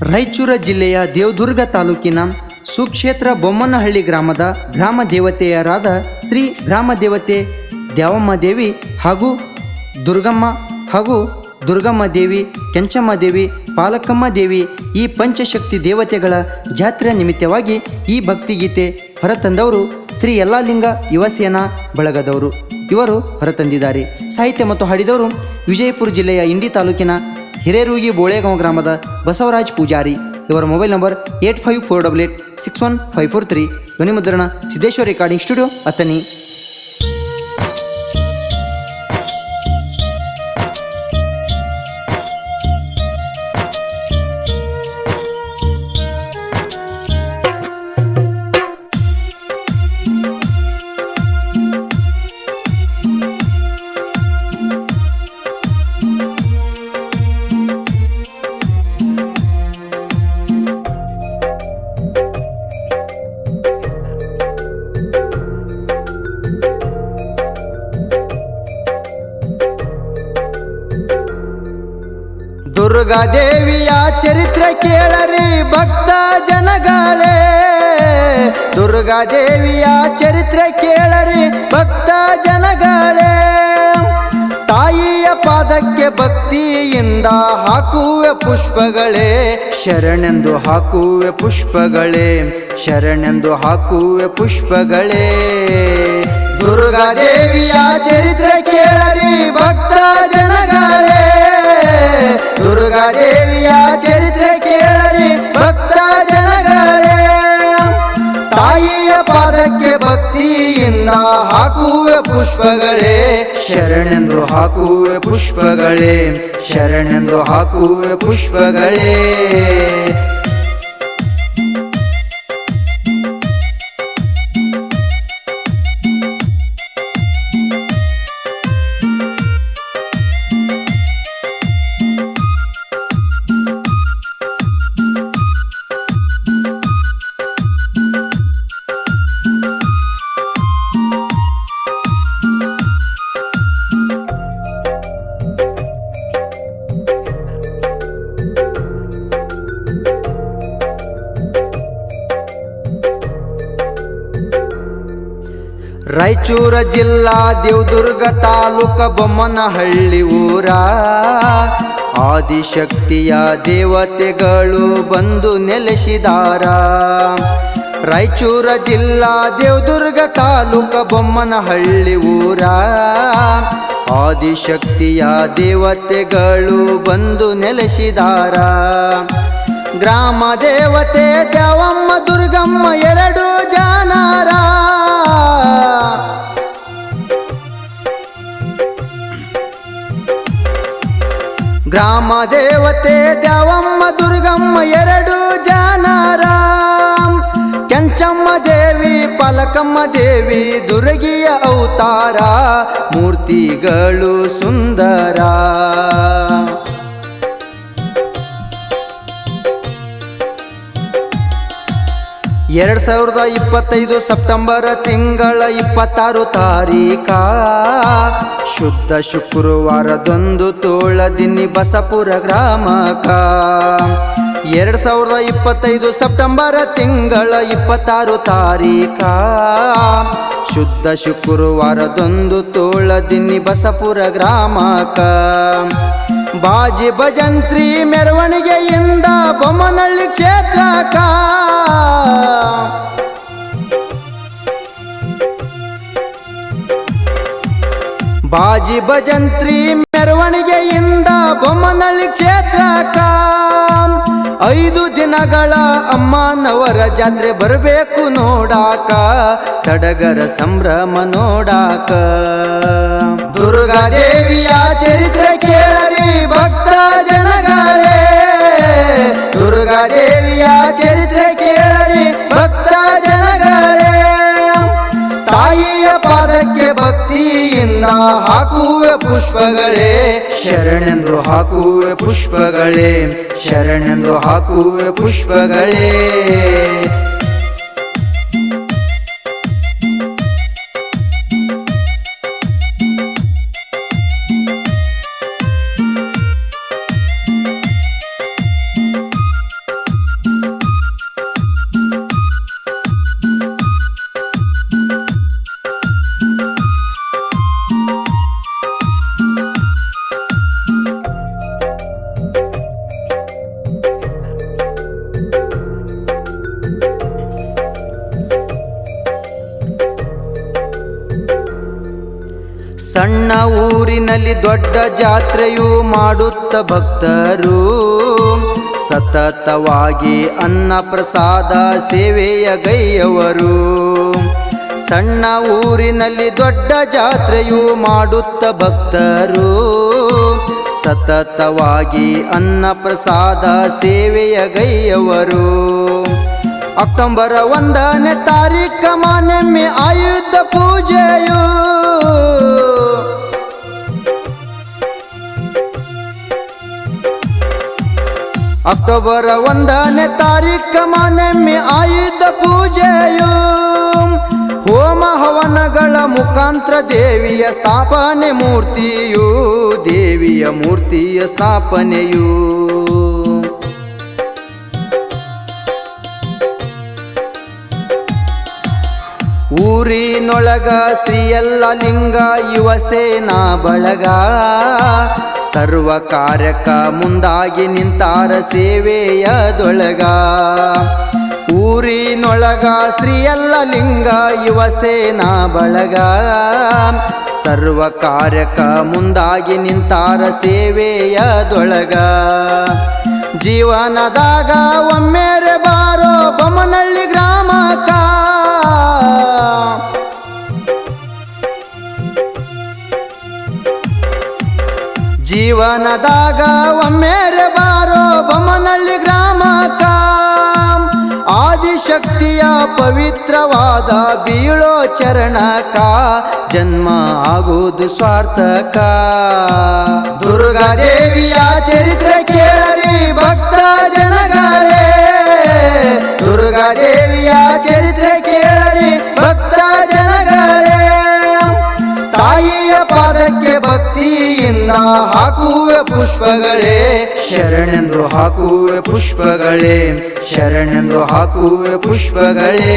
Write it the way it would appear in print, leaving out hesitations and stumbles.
ರಾಯಚೂರು ಜಿಲ್ಲೆಯ ದೇವದುರ್ಗ ತಾಲೂಕಿನ ಸುಕ್ಷೇತ್ರ ಬೊಮ್ಮನಹಳ್ಳಿ ಗ್ರಾಮದ ಗ್ರಾಮ ದೇವತೆಯರಾದ ಶ್ರೀ ಗ್ರಾಮ ದೇವತೆ ದ್ಯಾವಮ್ಮ ದೇವಿ ಹಾಗೂ ದುರ್ಗಮ್ಮ ದೇವಿ, ಕೆಂಚಮ್ಮ ದೇವಿ, ಪಾಲಕಮ್ಮ ದೇವಿ ಈ ಪಂಚಶಕ್ತಿ ದೇವತೆಗಳ ಜಾತ್ರೆಯ ನಿಮಿತ್ತವಾಗಿ ಈ ಭಕ್ತಿಗೀತೆ ಹೊರತಂದವರು ಶ್ರೀ ಯಲ್ಲಾಲಿಂಗ ಯುವಸೇನಾ ಬಳಗದವರು. ಇವರು ಹೊರತಂದಿದ್ದಾರೆ. ಸಾಹಿತ್ಯ ಮತ್ತು ಹಾಡಿದವರು ವಿಜಯಪುರ ಜಿಲ್ಲೆಯ ಇಂಡಿ ತಾಲೂಕಿನ ಹಿರೇರೂಗಿ ಬೋಳೆಗಾಂವ್ ಗ್ರಾಮದ ಬಸವರಾಜ್ ಪೂಜಾರಿ. ಇವರ ಮೊಬೈಲ್ ನಂಬರ್ 8548861543. ಧ್ವನಿ ಮುದ್ರಣ ಸಿದ್ದೇಶ್ವರ ರೆಕಾರ್ಡಿಂಗ್ ಸ್ಟುಡಿಯೋ, ಅತನಿ. ದುರ್ಗಾದೇವಿಯ ಚರಿತ್ರೆ ಕೇಳರಿ ಭಕ್ತ ಜನಗಳೇ, ದುರ್ಗಾದೇವಿಯ ಚರಿತ್ರೆ ಕೇಳರಿ ಭಕ್ತ ಜನಗಳೇ. ತಾಯಿಯ ಪಾದಕ್ಕೆ ಭಕ್ತಿಯಿಂದ ಹಾಕುವೆ ಪುಷ್ಪಗಳೇ, ಶರಣೆಂದು ಹಾಕುವೆ ಪುಷ್ಪಗಳೇ, ಶರಣೆಂದು ಹಾಕುವೆ ಪುಷ್ಪಗಳೇ. ದುರ್ಗಾದೇವಿಯ ಚರಿತ್ರೆ ಕೇಳರಿ ಭಕ್ತ ಜನಗಳೇ, ದುರ್ಗಾದೇವಿಯ ಚರಿತ್ರೆ ಕೇಳರಿ ಭಕ್ತ ಜನಗಳೇ. ತಾಯಿಯ ಪಾದಕ್ಕೆ ಭಕ್ತಿಯಿಂದ ಹಾಕುವೆ ಪುಷ್ಪಗಳೇ, ಶರಣೆಂದು ಹಾಕುವೆ ಪುಷ್ಪಗಳೇ, ಶರಣೆಂದು ಹಾಕುವೆ ಪುಷ್ಪಗಳೇ. ರಾಯಚೂರು ಜಿಲ್ಲಾ ದೇವದುರ್ಗ ತಾಲೂಕ ಬೊಮ್ಮನಹಳ್ಳಿ ಊರ, ಆದಿಶಕ್ತಿಯ ದೇವತೆಗಳು ಬಂದು ನೆಲೆಸಿದಾರ. ರಾಯಚೂರು ಜಿಲ್ಲಾ ದೇವದುರ್ಗ ತಾಲೂಕ ಬೊಮ್ಮನಹಳ್ಳಿ ಊರ, ಆದಿಶಕ್ತಿಯ ದೇವತೆಗಳು ಬಂದು ನೆಲೆಸಿದಾರ. ಗ್ರಾಮ ದೇವತೆ ದ್ಯಾವಮ್ಮ ದುರ್ಗಮ್ಮ ಎರಡು ಜಾನಾರ. ಗ್ರಾಮ ದೇವತೆ ದ್ಯಾವಮ್ಮ ದುರ್ಗಮ್ಮ ಎರಡು ಜಾನಾರ. ಕೆಂಚಮ್ಮ ದೇವಿ, ಪಾಲಕಮ್ಮ ದೇವಿ ದುರ್ಗಿಯ ಅವತಾರ, ಮೂರ್ತಿಗಳು ಸುಂದರ. 2025 ಸೆಪ್ಟೆಂಬರ್ ತಿಂಗಳ 26 ತಾರೀಖ ಶುದ್ಧ ಶುಕ್ರವಾರದೊಂದು ತೋಳದಿನಿ ಬಸಪುರ ಗ್ರಾಮಕ. 2025 ಸೆಪ್ಟೆಂಬರ್ ತಿಂಗಳ 26 ತಾರೀಖ ಶುದ್ಧ ಶುಕ್ರವಾರದೊಂದು ತೋಳದಿನಿ ಬಸಪುರ ಗ್ರಾಮಕ. ಬಾಜಿ ಭಜಂತ್ರಿ ಮೆರವಣಿಗೆಯಿಂದ ಬೊಮ್ಮನಹಳ್ಳಿ ಕ್ಷೇತ್ರಕ. ಬಾಜಿ ಭಜಂತ್ರಿ ಮೆರವಣಿಗೆಯಿಂದ ಬೊಮ್ಮನಹಳ್ಳಿ ಕ್ಷೇತ್ರಕ. 5 ದಿನಗಳ ಅಮ್ಮನವರ ಜಾತ್ರೆ ಬರಬೇಕು ನೋಡಾಕ, ಸಡಗರ ಸಂಭ್ರಮ ನೋಡಾಕ. ದುರ್ಗಾದೇವಿಯ ಚರಿತ್ರೆ ಕೇಳರಿ ಭಕ್ತ ಜನಗಳೇ, ದುರ್ಗಾದೇವಿಯ ಚರಿತ್ರೆ ಕೇಳರಿ ಭಕ್ತ ಜನಗಳೇ. ತಾಯಿಯ ಪಾದಕ್ಕೆ ಭಕ್ತಿಯಿಂದ ಹಾಕುವೆ ಪುಷ್ಪಗಳೇ, ಶರಣೆಂದು ಹಾಕುವೆ ಪುಷ್ಪಗಳೇ, ಶರಣೆಂದು ಹಾಕುವೆ ಪುಷ್ಪಗಳೇ. ಊರಿನಲ್ಲಿ ದೊಡ್ಡ ಜಾತ್ರೆಯು ಮಾಡುತ್ತ ಭಕ್ತರು ಸತತವಾಗಿ ಅನ್ನ ಪ್ರಸಾದ ಸೇವೆಯ ಗೈಯವರು. ಸಣ್ಣ ಊರಿನಲ್ಲಿ ದೊಡ್ಡ ಜಾತ್ರೆಯು ಮಾಡುತ್ತ ಭಕ್ತರು ಸತತವಾಗಿ ಅನ್ನ ಪ್ರಸಾದ ಸೇವೆಯ ಗೈಯವರು. ಅಕ್ಟೋಬರ್ 1ನೇ ತಾರೀಖ ಮಾನೆಮ್ಮೆ ಆಯುಧ ಪೂಜೆಯು ಅಕ್ಟೋಬರ್ 1ನೇ ತಾರೀಖ ಮಾನೆಮ್ಮೆ ಆಯುಧ ಪೂಜೆಯು. ಹೋಮ ಹವನಗಳ ಮುಖಾಂತರ ದೇವಿಯ ಸ್ಥಾಪನೆ ಮೂರ್ತಿಯು ದೇವಿಯ ಮೂರ್ತಿಯ ಸ್ಥಾಪನೆಯು. ಊರಿನೊಳಗ ಶ್ರೀ ಯಲ್ಲಾಲಿಂಗ ಯುವ ಸೇನಾ ಬಳಗ ಸರ್ವ ಕಾರ್ಯಕ್ಕ ಮುಂದಾಗಿ ನಿಂತಾರ ಸೇವೆಯದೊಳಗ. ಊರಿನೊಳಗ ಶ್ರೀ ಯಲ್ಲಾಲಿಂಗ ಯುವ ಸೇನಾ ಬಳಗ ಸರ್ವ ಕಾರ್ಯಕ್ಕ ಮುಂದಾಗಿ ನಿಂತಾರ ಸೇವೆಯದೊಳಗ. ಜೀವನದಾಗ ಒಮ್ಮೆರೆ ಬಾರೋ ಬೊಮ್ಮನಹಳ್ಳಿ ಗ್ರಾಮಕ್ಕ, ಜೀವನದಾಗ ಒಮ್ಮೆರೆ ಬಾರೋ ಬೊಮ್ಮನಹಳ್ಳಿ ಗ್ರಾಮಕ್ಕ. ಆದಿಶಕ್ತಿಯ ಪವಿತ್ರವಾದ ಬೀಳೋ ಚರಣಕ ಜನ್ಮ ಆಗುವುದು ಸ್ವಾರ್ಥಕ. ದುರ್ಗಾದೇವಿಯ ಚರಿತ್ರೆ ಕೇಳರಿ ಭಕ್ತ ಜನಗಳೇ, ದುರ್ಗಾದೇವಿಯ ಚರಿತ್ರೆ ಕೇಳರಿ ಭಕ್ತ ಜನಗಳೇ. ತಾಯಿಯ ಪಾದಕ್ಕೆ ಭಕ್ತಿಯಿಂದ ಹಾಕುವೆ ಪುಷ್ಪಗಳೇ, ಶರಣೆಂದು ಹಾಕುವೆ ಪುಷ್ಪಗಳೇ, ಶರಣೆಂದು ಹಾಕುವೆ ಪುಷ್ಪಗಳೇ.